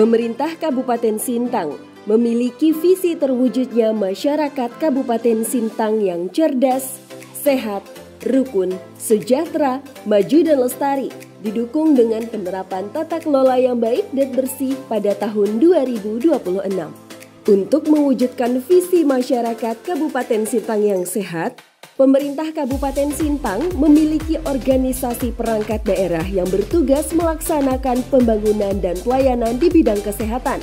Pemerintah Kabupaten Sintang memiliki visi terwujudnya masyarakat Kabupaten Sintang yang cerdas, sehat, rukun, sejahtera, maju dan lestari, didukung dengan penerapan tata kelola yang baik dan bersih pada tahun 2026. Untuk mewujudkan visi masyarakat Kabupaten Sintang yang sehat, pemerintah Kabupaten Sintang memiliki organisasi perangkat daerah yang bertugas melaksanakan pembangunan dan pelayanan di bidang kesehatan,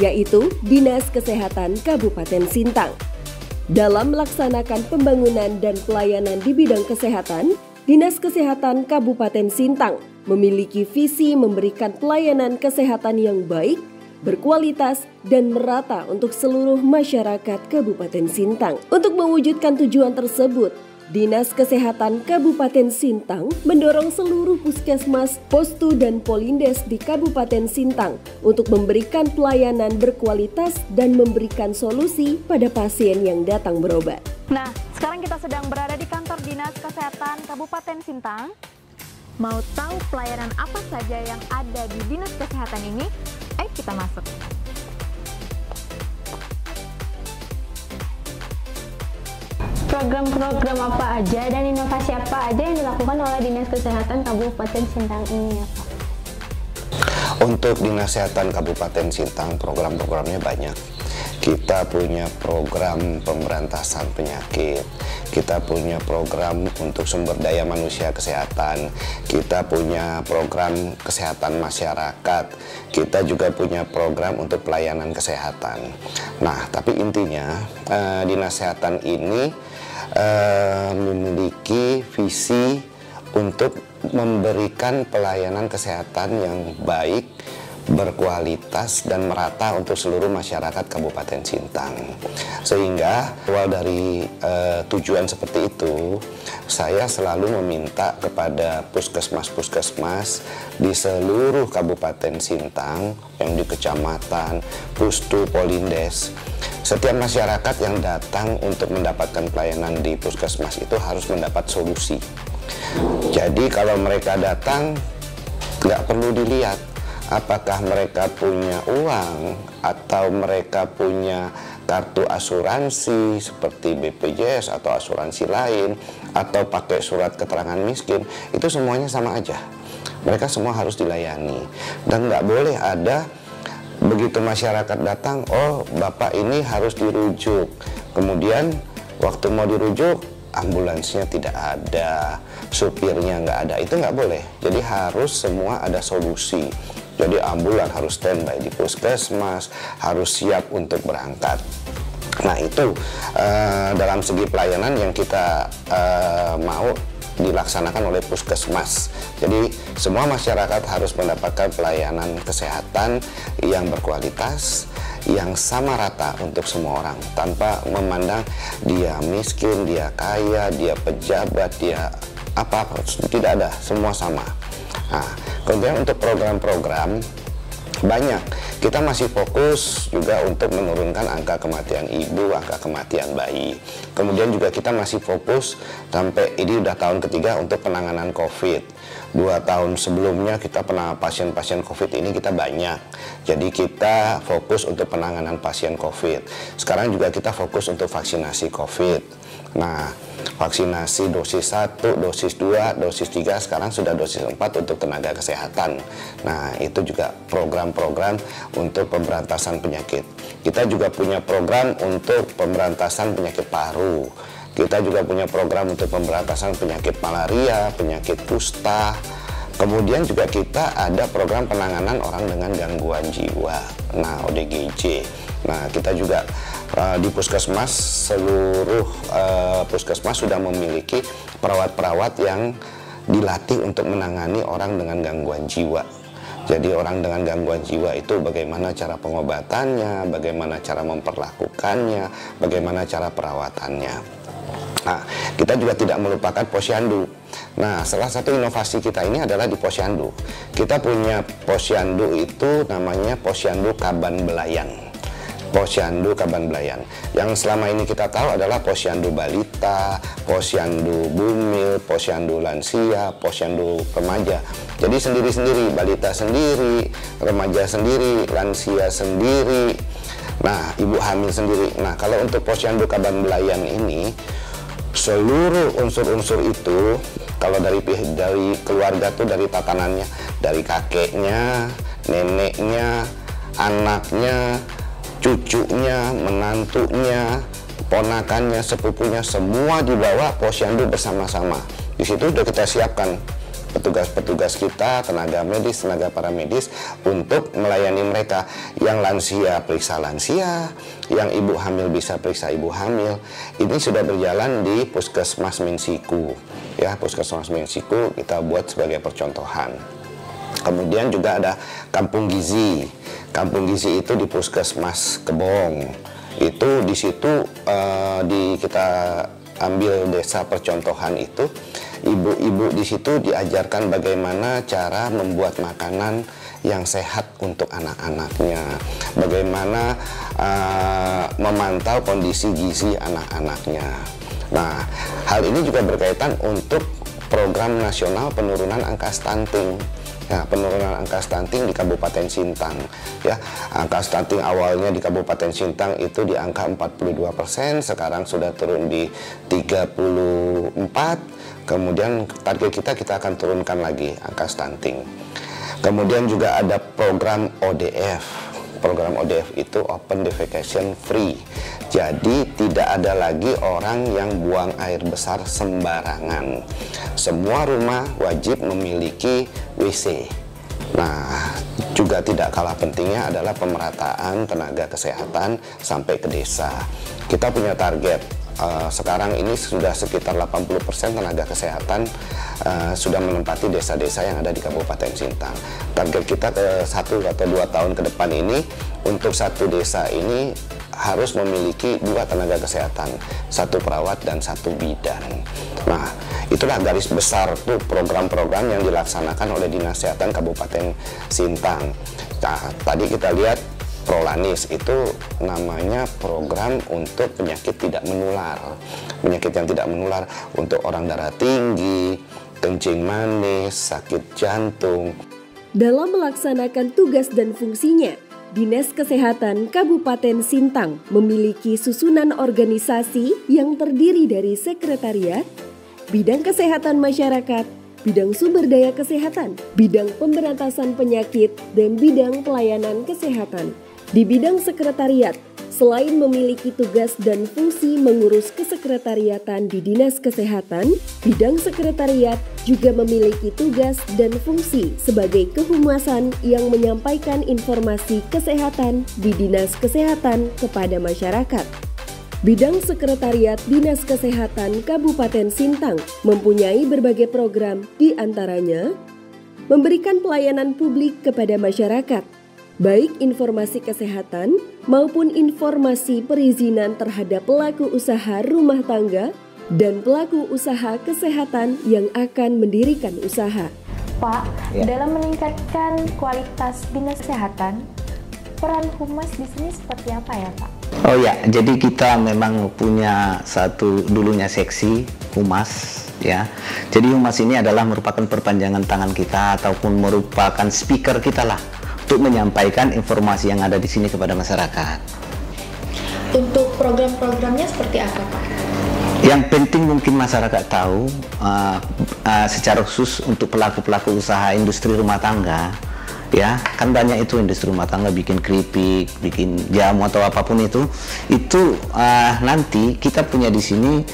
yaitu Dinas Kesehatan Kabupaten Sintang. Dalam melaksanakan pembangunan dan pelayanan di bidang kesehatan, Dinas Kesehatan Kabupaten Sintang memiliki visi memberikan pelayanan kesehatan yang baik, berkualitas, dan merata untuk seluruh masyarakat Kabupaten Sintang. Untuk mewujudkan tujuan tersebut, Dinas Kesehatan Kabupaten Sintang mendorong seluruh puskesmas, postu, dan polindes di Kabupaten Sintang untuk memberikan pelayanan berkualitas dan memberikan solusi pada pasien yang datang berobat. Nah, sekarang kita sedang berada di kantor Dinas Kesehatan Kabupaten Sintang. Mau tahu pelayanan apa saja yang ada di Dinas Kesehatan ini? Ayo kita masuk. Program-program apa aja dan inovasi apa aja yang dilakukan oleh Dinas Kesehatan Kabupaten Sintang ini ya Pak? Untuk Dinas Kesehatan Kabupaten Sintang program-programnya banyak. Kita punya program pemberantasan penyakit, kita punya program untuk sumber daya manusia kesehatan, kita punya program kesehatan masyarakat, kita juga punya program untuk pelayanan kesehatan. Nah, tapi intinya Dinas Kesehatan ini memiliki visi untuk memberikan pelayanan kesehatan yang baik, berkualitas, dan merata untuk seluruh masyarakat Kabupaten Sintang. Sehingga awal dari tujuan seperti itu, saya selalu meminta kepada puskesmas-puskesmas di seluruh Kabupaten Sintang, yang di kecamatan, pustu, polindes, setiap masyarakat yang datang untuk mendapatkan pelayanan di puskesmas itu harus mendapat solusi. Jadi kalau mereka datang, nggak perlu dilihat apakah mereka punya uang atau mereka punya kartu asuransi seperti BPJS atau asuransi lain, atau pakai surat keterangan miskin, itu semuanya sama aja. Mereka semua harus dilayani. Dan nggak boleh ada begitu masyarakat datang, oh bapak ini harus dirujuk, kemudian waktu mau dirujuk ambulansnya tidak ada, supirnya nggak ada, itu nggak boleh. Jadi harus semua ada solusi. Jadi ambulan harus standby di puskesmas, harus siap untuk berangkat. Nah itu dalam segi pelayanan yang kita mau dilaksanakan oleh puskesmas. Jadi semua masyarakat harus mendapatkan pelayanan kesehatan yang berkualitas, yang sama rata untuk semua orang, tanpa memandang dia miskin, dia kaya, dia pejabat, dia apa-apa, tidak ada, semua sama. Nah, kemudian untuk program-program banyak. Kita masih fokus juga untuk menurunkan angka kematian ibu, angka kematian bayi. Kemudian juga kita masih fokus sampai ini udah tahun ketiga untuk penanganan COVID. 2 tahun sebelumnya kita penanganan pasien-pasien COVID ini kita banyak. Jadi kita fokus untuk penanganan pasien COVID. Sekarang juga kita fokus untuk vaksinasi COVID. Nah, vaksinasi dosis 1, dosis 2, dosis 3, sekarang sudah dosis 4 untuk tenaga kesehatan. Nah, itu juga program-program untuk pemberantasan penyakit. Kita juga punya program untuk pemberantasan penyakit paru. Kita juga punya program untuk pemberantasan penyakit malaria, penyakit kusta. Kemudian juga kita ada program penanganan orang dengan gangguan jiwa, nah ODGJ. Nah, kita juga di puskesmas, seluruh puskesmas sudah memiliki perawat-perawat yang dilatih untuk menangani orang dengan gangguan jiwa. Jadi orang dengan gangguan jiwa itu bagaimana cara pengobatannya, bagaimana cara memperlakukannya, bagaimana cara perawatannya. Nah, kita juga tidak melupakan posyandu. Nah, salah satu inovasi kita ini adalah di posyandu. Kita punya posyandu itu namanya posyandu Kaban Belayan. Posyandu Kaban Belayan. Yang selama ini kita tahu adalah posyandu balita, posyandu bumil, posyandu lansia, posyandu remaja. Jadi sendiri-sendiri, balita sendiri, remaja sendiri, lansia sendiri, nah ibu hamil sendiri. Nah kalau untuk posyandu Kaban Belayan ini, seluruh unsur-unsur itu, kalau dari keluarga tuh, dari tatanannya, dari kakeknya, neneknya, anaknya, cucunya, menantunya, ponakannya, sepupunya, semua dibawa posyandu bersama-sama. Di situ sudah kita siapkan petugas-petugas kita, tenaga medis, tenaga paramedis untuk melayani mereka. Yang lansia periksa lansia, yang ibu hamil bisa periksa ibu hamil. Ini sudah berjalan di Puskesmas Minsiku, ya, Puskesmas Minsiku kita buat sebagai percontohan. Kemudian juga ada Kampung Gizi. Kampung Gizi itu di Puskesmas Kebong. Itu di situ kita ambil desa percontohan itu. Ibu-ibu di situ diajarkan bagaimana cara membuat makanan yang sehat untuk anak-anaknya, bagaimana memantau kondisi gizi anak-anaknya. Nah, hal ini juga berkaitan untuk program nasional penurunan angka stunting. Ya, penurunan angka stunting di Kabupaten Sintang, ya. Angka stunting awalnya di Kabupaten Sintang itu di angka 42%, sekarang sudah turun di 34. Kemudian target kita akan turunkan lagi angka stunting. Kemudian juga ada program ODF. Program ODF itu Open Defecation Free. Jadi tidak ada lagi orang yang buang air besar sembarangan. Semua rumah wajib memiliki WC. Nah, juga tidak kalah pentingnya adalah pemerataan tenaga kesehatan sampai ke desa. Kita punya target. Sekarang ini sudah sekitar 80% tenaga kesehatan sudah menempati desa-desa yang ada di Kabupaten Sintang. Target kita ke 1 atau 2 tahun ke depan ini, untuk satu desa ini harus memiliki 2 tenaga kesehatan, 1 perawat dan 1 bidan. Nah, itulah garis besar tuh program-program yang dilaksanakan oleh Dinas Kesehatan Kabupaten Sintang. Nah, tadi kita lihat Prolanis itu namanya program untuk penyakit tidak menular. Penyakit yang tidak menular untuk orang darah tinggi, kencing manis, sakit jantung. Dalam melaksanakan tugas dan fungsinya, Dinas Kesehatan Kabupaten Sintang memiliki susunan organisasi yang terdiri dari sekretariat, bidang kesehatan masyarakat, bidang sumber daya kesehatan, bidang pemberantasan penyakit, dan bidang pelayanan kesehatan. Di bidang sekretariat, selain memiliki tugas dan fungsi mengurus kesekretariatan di Dinas Kesehatan, bidang sekretariat juga memiliki tugas dan fungsi sebagai kehumasan yang menyampaikan informasi kesehatan di Dinas Kesehatan kepada masyarakat. Bidang sekretariat Dinas Kesehatan Kabupaten Sintang mempunyai berbagai program, di antaranya memberikan pelayanan publik kepada masyarakat, baik informasi kesehatan maupun informasi perizinan terhadap pelaku usaha rumah tangga dan pelaku usaha kesehatan yang akan mendirikan usaha. Pak, dalam meningkatkan kualitas dinas kesehatan, peran humas di sini seperti apa ya, Pak? Oh ya, jadi kita memang punya satu dulunya seksi humas, ya. Jadi humas ini adalah merupakan perpanjangan tangan kita ataupun merupakan speaker kita lah untuk menyampaikan informasi yang ada di sini kepada masyarakat. Untuk program-programnya seperti apa, Pak? Yang penting mungkin masyarakat tahu secara khusus untuk pelaku-pelaku usaha industri rumah tangga, ya kan banyak itu industri rumah tangga bikin keripik, bikin jamu atau apapun itu nanti kita punya di sini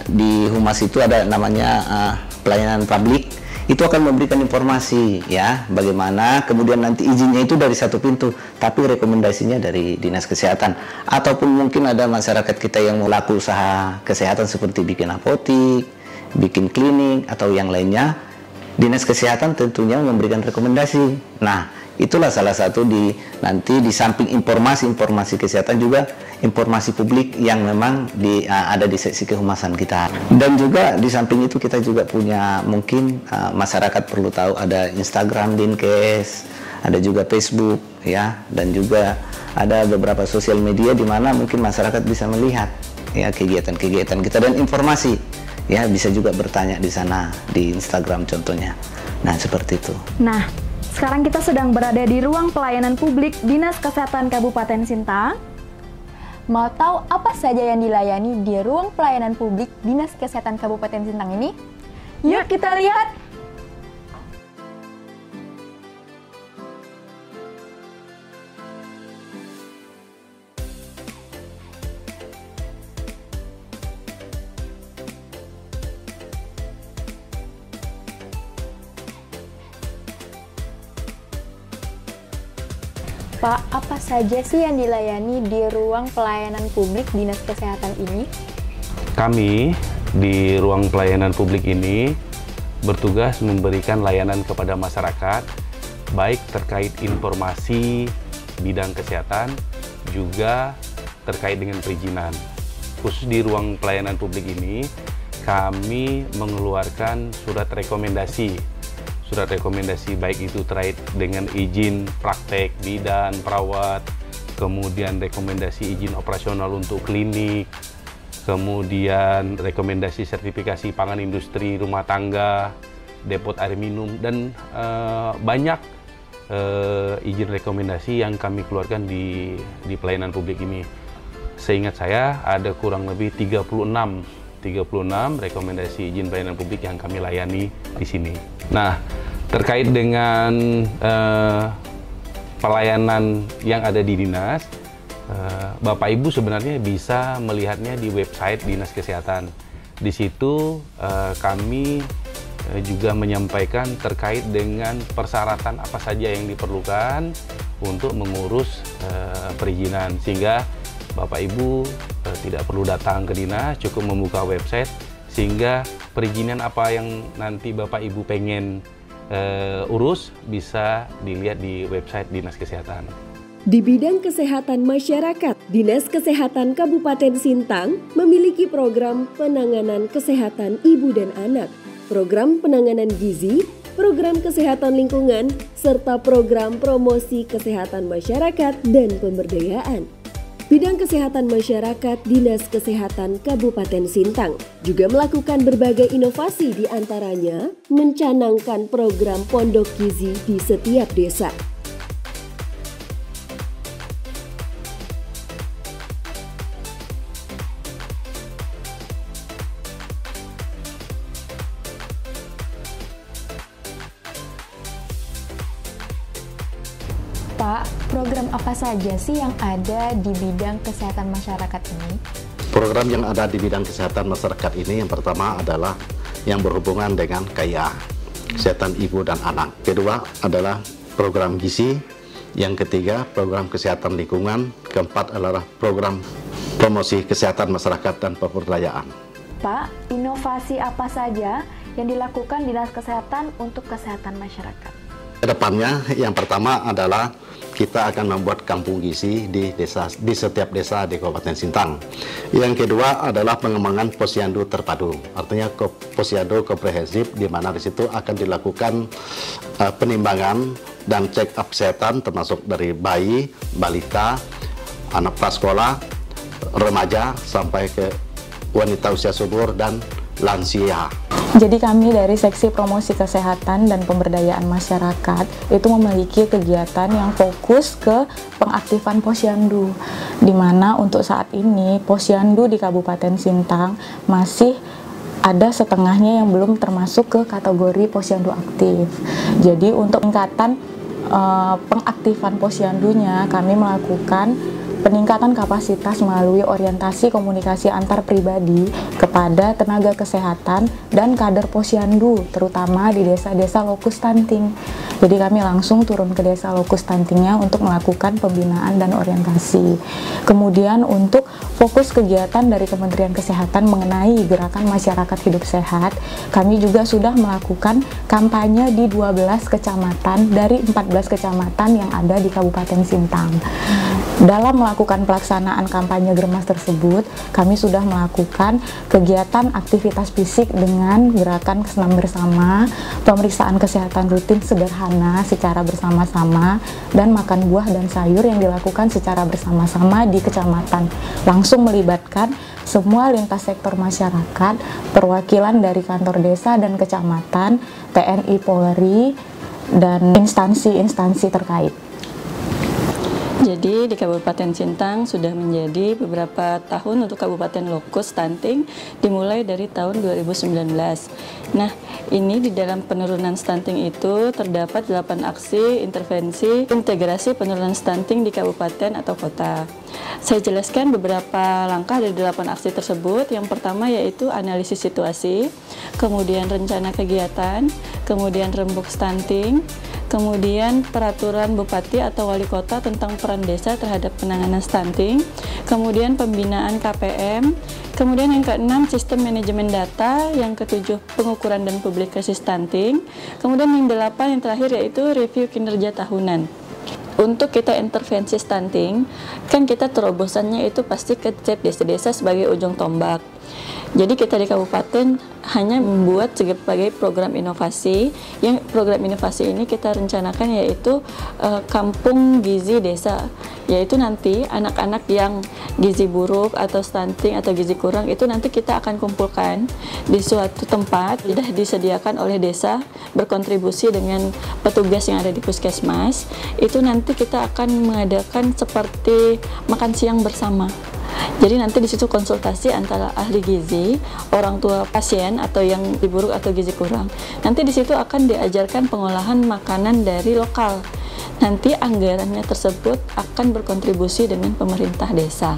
di humas itu ada namanya pelayanan publik. Itu akan memberikan informasi ya bagaimana, kemudian nanti izinnya itu dari satu pintu, tapi rekomendasinya dari Dinas Kesehatan. Ataupun mungkin ada masyarakat kita yang melakukan usaha kesehatan seperti bikin apotik, bikin klinik atau yang lainnya, Dinas Kesehatan tentunya memberikan rekomendasi. Nah, itulah salah satu nanti di samping informasi kesehatan juga informasi publik yang memang ada di seksi kehumasan kita. Dan juga di samping itu kita juga punya mungkin masyarakat perlu tahu ada Instagram Dinkes, ada juga Facebook ya, dan juga ada beberapa sosial media di mana mungkin masyarakat bisa melihat ya kegiatan-kegiatan kita dan informasi ya, bisa juga bertanya di sana di Instagram contohnya. Nah, seperti itu. Nah, sekarang kita sedang berada di ruang pelayanan publik Dinas Kesehatan Kabupaten Sintang. Mau tahu apa saja yang dilayani di ruang pelayanan publik Dinas Kesehatan Kabupaten Sintang ini? Yuk kita lihat! Pak, apa saja sih yang dilayani di ruang pelayanan publik Dinas Kesehatan ini? Kami di ruang pelayanan publik ini bertugas memberikan layanan kepada masyarakat, baik terkait informasi bidang kesehatan, juga terkait dengan perizinan. Khusus di ruang pelayanan publik ini, kami mengeluarkan surat rekomendasi baik itu terkait dengan izin praktek bidan, perawat, kemudian rekomendasi izin operasional untuk klinik, kemudian rekomendasi sertifikasi pangan industri rumah tangga, depot air minum, dan banyak izin rekomendasi yang kami keluarkan di pelayanan publik ini. Seingat saya ada kurang lebih 36 rekomendasi izin pelayanan publik yang kami layani di sini. Nah, terkait dengan pelayanan yang ada di dinas, Bapak Ibu sebenarnya bisa melihatnya di website Dinas Kesehatan. Di situ kami juga menyampaikan terkait dengan persyaratan apa saja yang diperlukan untuk mengurus perizinan, sehingga Bapak Ibu tidak perlu datang ke dinas, cukup membuka website, sehingga perizinan apa yang nanti Bapak Ibu pengen urus bisa dilihat di website Dinas Kesehatan. Di bidang kesehatan masyarakat, Dinas Kesehatan Kabupaten Sintang memiliki program penanganan kesehatan ibu dan anak, program penanganan gizi, program kesehatan lingkungan, serta program promosi kesehatan masyarakat dan pemberdayaan. Bidang kesehatan masyarakat Dinas Kesehatan Kabupaten Sintang juga melakukan berbagai inovasi, di antaranya mencanangkan program pondok gizi di setiap desa. Pak, program apa saja sih yang ada di bidang kesehatan masyarakat ini? Program yang ada di bidang kesehatan masyarakat ini yang pertama adalah yang berhubungan dengan KIA, kesehatan ibu dan anak. Kedua adalah program gizi. Yang ketiga, program kesehatan lingkungan. Keempat adalah program promosi kesehatan masyarakat dan pemberdayaan. Pak, inovasi apa saja yang dilakukan Dinas Kesehatan untuk kesehatan masyarakat? Kedepannya, yang pertama adalah kita akan membuat kampung gizi di setiap desa di Kabupaten Sintang. Yang kedua adalah pengembangan posyandu terpadu, artinya posyandu komprehensif, di mana di situ akan dilakukan penimbangan dan check up kesehatan termasuk dari bayi, balita, anak prasekolah, remaja sampai ke wanita usia subur dan lansia. Jadi kami dari Seksi Promosi Kesehatan dan Pemberdayaan Masyarakat itu memiliki kegiatan yang fokus ke pengaktifan posyandu, di mana untuk saat ini posyandu di Kabupaten Sintang masih ada setengahnya yang belum termasuk ke kategori posyandu aktif. Jadi untuk peningkatan pengaktifan posyandunya, kami melakukan peningkatan kapasitas melalui orientasi komunikasi antar pribadi kepada tenaga kesehatan dan kader posyandu, terutama di desa-desa lokus stunting. Jadi kami langsung turun ke desa lokus stuntingnya untuk melakukan pembinaan dan orientasi. Kemudian untuk fokus kegiatan dari Kementerian Kesehatan mengenai gerakan masyarakat hidup sehat, kami juga sudah melakukan kampanye di 12 kecamatan dari 14 kecamatan yang ada di Kabupaten Sintang. Dalam melakukan pelaksanaan kampanye Germas tersebut, kami sudah melakukan kegiatan aktivitas fisik dengan gerakan senam bersama, pemeriksaan kesehatan rutin sederhana secara bersama-sama, dan makan buah dan sayur yang dilakukan secara bersama-sama di kecamatan. Langsung melibatkan semua lintas sektor masyarakat, perwakilan dari kantor desa dan kecamatan, TNI Polri, dan instansi-instansi terkait. Jadi di Kabupaten Sintang sudah menjadi beberapa tahun untuk Kabupaten Lokus stunting dimulai dari tahun 2019. Nah, ini di dalam penurunan stunting itu terdapat 8 aksi intervensi integrasi penurunan stunting di kabupaten atau kota. Saya jelaskan beberapa langkah dari 8 aksi tersebut. Yang pertama yaitu analisis situasi, kemudian rencana kegiatan, kemudian rembuk stunting, kemudian peraturan bupati atau wali kota tentang peran desa terhadap penanganan stunting, kemudian pembinaan KPM, kemudian yang keenam sistem manajemen data, yang ketujuh pengukuran dan publikasi stunting, kemudian yang delapan yang terakhir yaitu review kinerja tahunan. Untuk kita intervensi stunting, kan kita terobosannya itu pasti ke desa-desa sebagai ujung tombak. Jadi kita di kabupaten hanya membuat sebagai program inovasi, yang program inovasi ini kita rencanakan yaitu kampung gizi desa, yaitu nanti anak-anak yang gizi buruk atau stunting atau gizi kurang itu nanti kita akan kumpulkan di suatu tempat, sudah disediakan oleh desa, berkontribusi dengan petugas yang ada di puskesmas. Itu nanti kita akan mengadakan seperti makan siang bersama. Jadi nanti di situ konsultasi antara ahli gizi, orang tua pasien atau yang gizi buruk atau gizi kurang. Nanti di situ akan diajarkan pengolahan makanan dari lokal. Nanti anggarannya tersebut akan berkontribusi dengan pemerintah desa.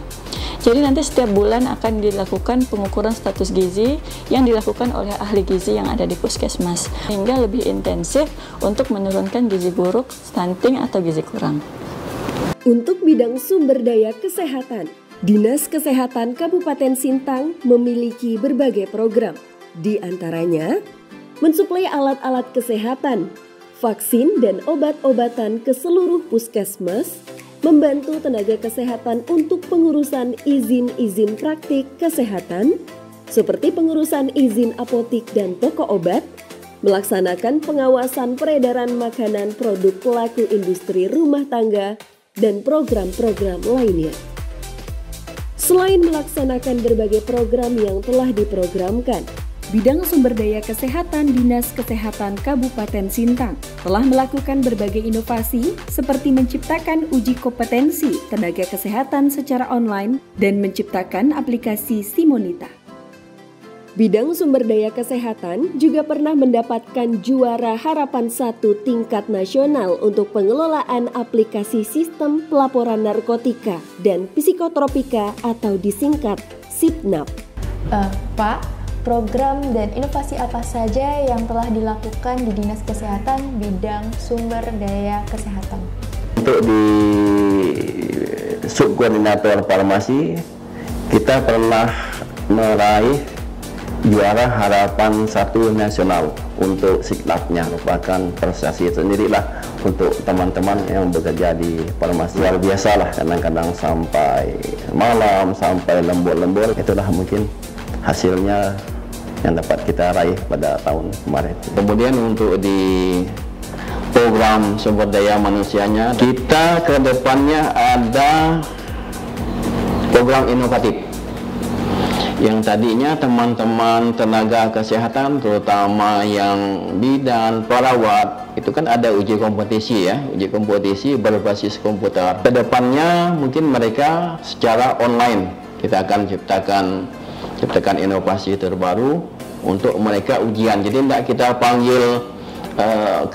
Jadi nanti setiap bulan akan dilakukan pengukuran status gizi yang dilakukan oleh ahli gizi yang ada di puskesmas, hingga lebih intensif untuk menurunkan gizi buruk, stunting atau gizi kurang. Untuk bidang sumber daya kesehatan, Dinas Kesehatan Kabupaten Sintang memiliki berbagai program, di antaranya mensuplai alat-alat kesehatan, vaksin dan obat-obatan ke seluruh puskesmas, membantu tenaga kesehatan untuk pengurusan izin-izin praktik kesehatan, seperti pengurusan izin apotik dan pokok obat, melaksanakan pengawasan peredaran makanan produk pelaku industri rumah tangga, dan program-program lainnya. Selain melaksanakan berbagai program yang telah diprogramkan, Bidang Sumber Daya Kesehatan Dinas Kesehatan Kabupaten Sintang telah melakukan berbagai inovasi seperti menciptakan uji kompetensi tenaga kesehatan secara online dan menciptakan aplikasi Simonita. Bidang Sumber Daya Kesehatan juga pernah mendapatkan juara harapan 1 tingkat nasional untuk pengelolaan aplikasi sistem pelaporan narkotika dan psikotropika atau disingkat SIPNAP. Pak, program dan inovasi apa saja yang telah dilakukan di Dinas Kesehatan bidang sumber daya kesehatan? Untuk di subkoordinator farmasi, kita pernah meraih juara harapan 1 nasional untuk siklatnya, merupakan prestasi sendirilah untuk teman-teman yang bekerja di farmasi. Luar biasa lah, kadang-kadang sampai malam, sampai lembur-lembur. Itulah mungkin hasilnya yang dapat kita raih pada tahun kemarin. Kemudian untuk di program sumber daya manusianya, kita ke depannya ada program inovatif yang tadinya teman-teman tenaga kesehatan, terutama yang bidan, perawat, itu kan ada uji kompetisi ya, uji kompetisi berbasis komputer. Kedepannya mungkin mereka secara online, kita akan ciptakan inovasi terbaru untuk mereka ujian. Jadi tidak kita panggil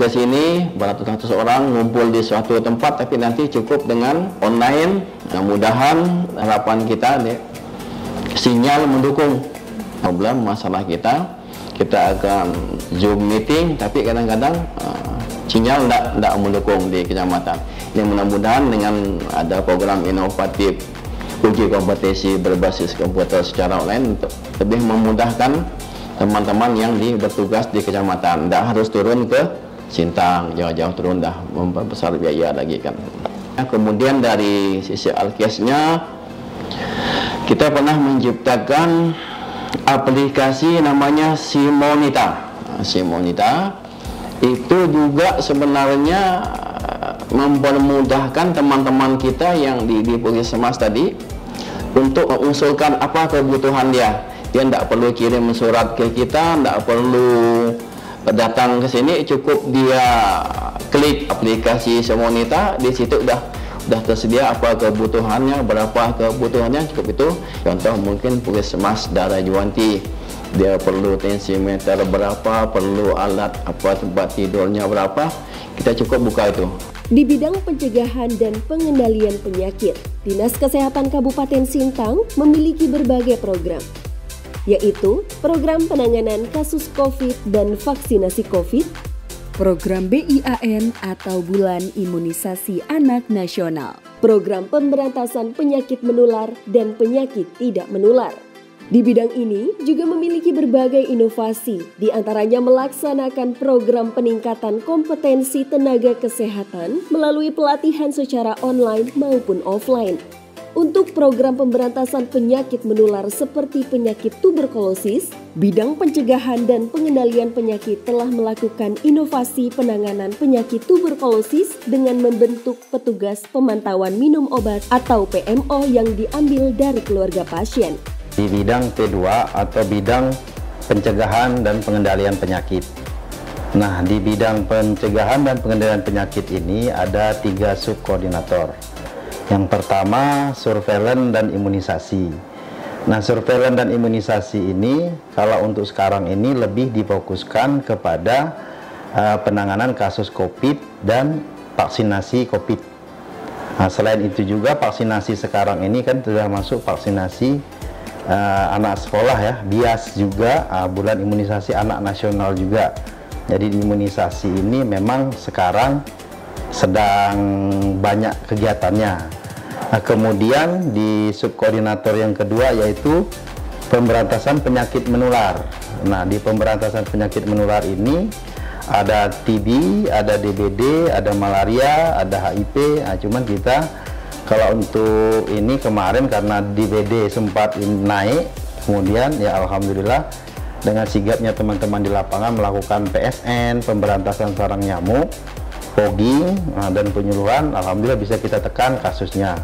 ke sini beratus-ratus orang ngumpul di suatu tempat, tapi nanti cukup dengan online. Mudah-mudahan harapan kita sinyal mendukung. Problem masalah kita akan Zoom meeting, tapi kadang-kadang sinyal tidak mendukung di kecamatan. Yang mudah-mudahan dengan ada program inovatif uji kompetisi berbasis komputer secara online untuk lebih memudahkan teman-teman yang bertugas di kecamatan. Tidak harus turun ke Sintang, jauh-jauh turun dah memperbesar biaya lagi kan. Kemudian dari sisi alkesnya, kita pernah menciptakan aplikasi namanya Simonita. Simonita itu juga sebenarnya mempermudahkan teman-teman kita yang di Puskesmas tadi untuk mengusulkan apa kebutuhan dia. Dia tidak perlu kirim surat ke kita, tidak perlu datang ke sini, cukup dia klik aplikasi Simonita, di situ udah tersedia apa kebutuhannya, berapa kebutuhannya, cukup itu. Contoh mungkin Puskesmas Darah Juwanti, dia perlu tensimeter berapa, perlu alat apa, tempat tidurnya berapa, kita cukup buka itu. Di bidang pencegahan dan pengendalian penyakit, Dinas Kesehatan Kabupaten Sintang memiliki berbagai program, yaitu program penanganan kasus COVID dan vaksinasi COVID, program BIAN atau Bulan Imunisasi Anak Nasional, program pemberantasan penyakit menular dan penyakit tidak menular. Di bidang ini juga memiliki berbagai inovasi, di antaranya melaksanakan program peningkatan kompetensi tenaga kesehatan melalui pelatihan secara online maupun offline. Untuk program pemberantasan penyakit menular seperti penyakit tuberkulosis, bidang pencegahan dan pengendalian penyakit telah melakukan inovasi penanganan penyakit tuberkulosis dengan membentuk petugas pemantauan minum obat atau PMO yang diambil dari keluarga pasien. Di bidang P2 atau bidang pencegahan dan pengendalian penyakit. Nah, di bidang pencegahan dan pengendalian penyakit ini ada 3 subkoordinator. Yang pertama, surveillance dan imunisasi. Nah, surveillance dan imunisasi ini kalau untuk sekarang ini lebih difokuskan kepada penanganan kasus COVID dan vaksinasi COVID. Nah, selain itu juga vaksinasi sekarang ini kan sudah masuk vaksinasi anak sekolah ya, BIAS juga, bulan imunisasi anak nasional juga. Jadi imunisasi ini memang sekarang sedang banyak kegiatannya. Nah, kemudian di subkoordinator yang kedua yaitu pemberantasan penyakit menular. Nah, di pemberantasan penyakit menular ini ada TB, ada DBD, ada malaria, ada HIV. Nah, cuman kita kalau untuk ini kemarin karena DBD sempat naik, kemudian ya alhamdulillah dengan sigapnya teman-teman di lapangan melakukan PSN, pemberantasan sarang nyamuk, fogging, dan penyuluhan, alhamdulillah bisa kita tekan kasusnya.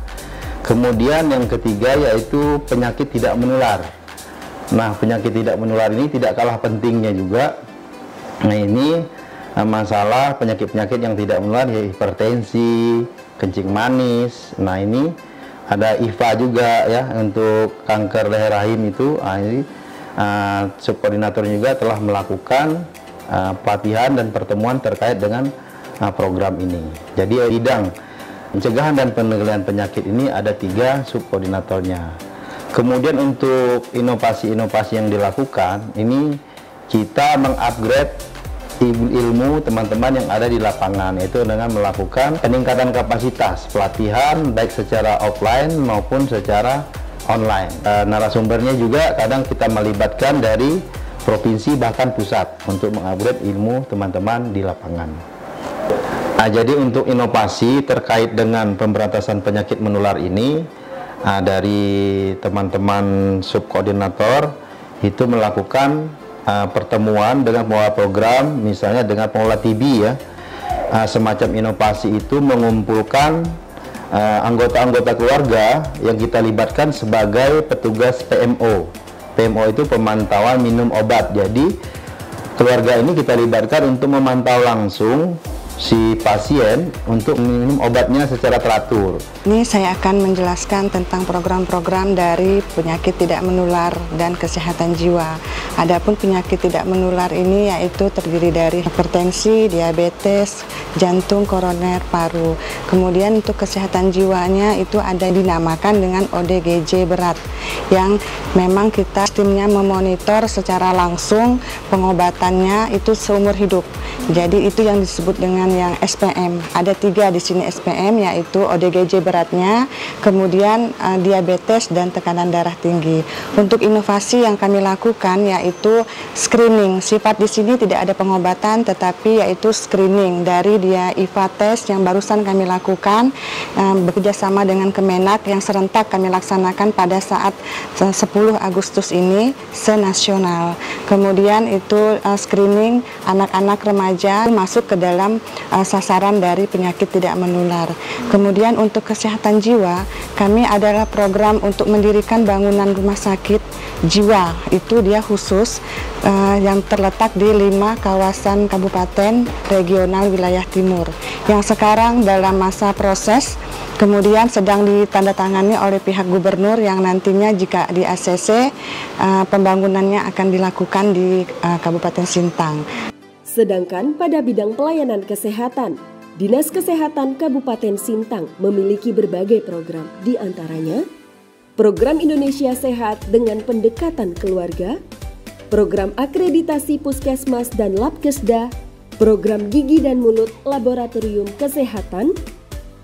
Kemudian yang ketiga yaitu penyakit tidak menular. Nah, penyakit tidak menular ini tidak kalah pentingnya juga. Nah, ini masalah penyakit-penyakit yang tidak menular yaitu hipertensi, kencing manis. Nah, ini ada IFA juga ya untuk kanker leher rahim itu. Ini subkoordinator juga telah melakukan pelatihan dan pertemuan terkait dengan program ini. Jadi bidang pencegahan dan pengendalian penyakit ini ada 3 subkoordinatornya. Kemudian untuk inovasi-inovasi yang dilakukan ini kita mengupgrade ilmu teman-teman yang ada di lapangan, yaitu dengan melakukan peningkatan kapasitas pelatihan baik secara offline maupun secara online. Narasumbernya juga kadang kita melibatkan dari provinsi bahkan pusat untuk mengupgrade ilmu teman-teman di lapangan. Nah, jadi untuk inovasi terkait dengan pemberantasan penyakit menular ini dari teman-teman subkoordinator itu melakukan pertemuan dengan pengelola program, misalnya dengan pengelola TB ya, semacam inovasi itu mengumpulkan anggota-anggota keluarga yang kita libatkan sebagai petugas PMO. PMO itu pemantauan minum obat. Jadi keluarga ini kita libatkan untuk memantau langsung si pasien untuk minum obatnya secara teratur. Ini saya akan menjelaskan tentang program-program dari penyakit tidak menular dan kesehatan jiwa. Adapun penyakit tidak menular ini yaitu terdiri dari hipertensi, diabetes, jantung, koroner, paru. Kemudian untuk kesehatan jiwanya itu ada dinamakan dengan ODGJ berat, yang memang kita timnya memonitor secara langsung pengobatannya itu seumur hidup. Jadi itu yang disebut dengan yang SPM. Ada 3 di sini SPM, yaitu ODGJ beratnya, kemudian diabetes dan tekanan darah tinggi. Untuk inovasi yang kami lakukan yaitu screening. Sifat di sini tidak ada pengobatan, tetapi yaitu screening dari dia IVA test yang barusan kami lakukan bekerjasama dengan Kemenak yang serentak kami laksanakan pada saat 10 Agustus ini senasional. Kemudian itu screening anak-anak remaja masuk ke dalam sasaran dari penyakit tidak menular. Kemudian untuk kesehatan jiwa, kami adalah program untuk mendirikan bangunan rumah sakit jiwa. Itu dia khusus yang terletak di 5 kawasan kabupaten regional wilayah timur yang sekarang dalam masa proses, kemudian sedang ditandatangani oleh pihak gubernur yang nantinya jika di ACC pembangunannya akan dilakukan di Kabupaten Sintang. Sedangkan pada bidang pelayanan kesehatan, Dinas Kesehatan Kabupaten Sintang memiliki berbagai program, di antaranya Program Indonesia Sehat dengan pendekatan keluarga, Program Akreditasi Puskesmas dan Labkesda, Program Gigi dan Mulut Laboratorium Kesehatan,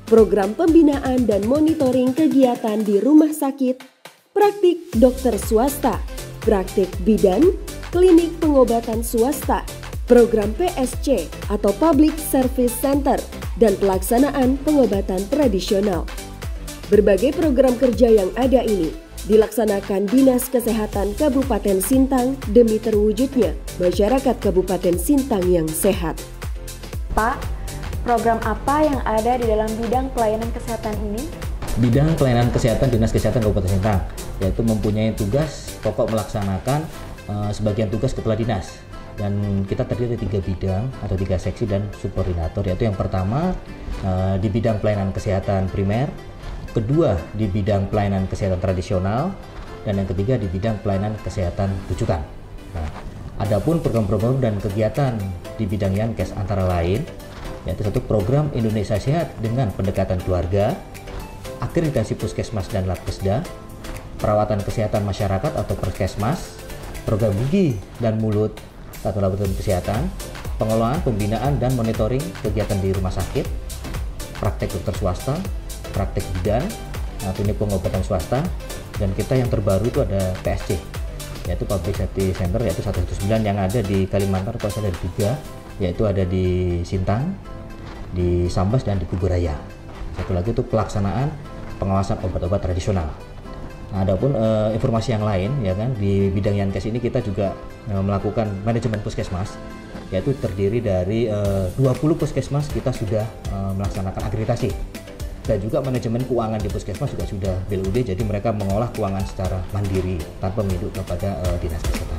Program Pembinaan dan Monitoring Kegiatan di Rumah Sakit, Praktik Dokter Swasta, Praktik Bidan, Klinik Pengobatan Swasta, Program PSC atau Public Service Center, dan pelaksanaan pengobatan tradisional. Berbagai program kerja yang ada ini dilaksanakan Dinas Kesehatan Kabupaten Sintang demi terwujudnya masyarakat Kabupaten Sintang yang sehat. Pak, program apa yang ada di dalam bidang pelayanan kesehatan ini? Bidang pelayanan kesehatan Dinas Kesehatan Kabupaten Sintang, yaitu mempunyai tugas pokok melaksanakan sebagian tugas kepala dinas. Dan kita terdiri dari 3 bidang atau 3 seksi dan subkoordinator, yaitu yang pertama di bidang pelayanan kesehatan primer, kedua di bidang pelayanan kesehatan tradisional, dan yang ketiga di bidang pelayanan kesehatan rujukan. Nah, adapun program-program dan kegiatan di bidang Yankes antara lain yaitu satu program Indonesia Sehat dengan pendekatan keluarga, akreditasi puskesmas dan labkesda, perawatan kesehatan masyarakat atau Perkesmas, program gigi dan mulut atau laboratorium kesehatan, pengelolaan, pembinaan dan monitoring kegiatan di rumah sakit, praktek dokter swasta, praktek bidan, klinik pengobatan swasta, dan kita yang terbaru itu ada PSC, yaitu Public Safety Center, yaitu 119 yang ada di Kalimantan, atau ada 3, yaitu ada di Sintang, di Sambas, dan di Kuburaya. Satu lagi itu pelaksanaan pengawasan obat-obat tradisional. Nah, adapun informasi yang lain, ya kan, di bidang Yankes ini kita juga melakukan manajemen puskesmas, yaitu terdiri dari 20 puskesmas kita sudah melaksanakan akreditasi, dan juga manajemen keuangan di puskesmas juga sudah BLUD, jadi mereka mengolah keuangan secara mandiri tanpa menginduk kepada dinas kesehatan.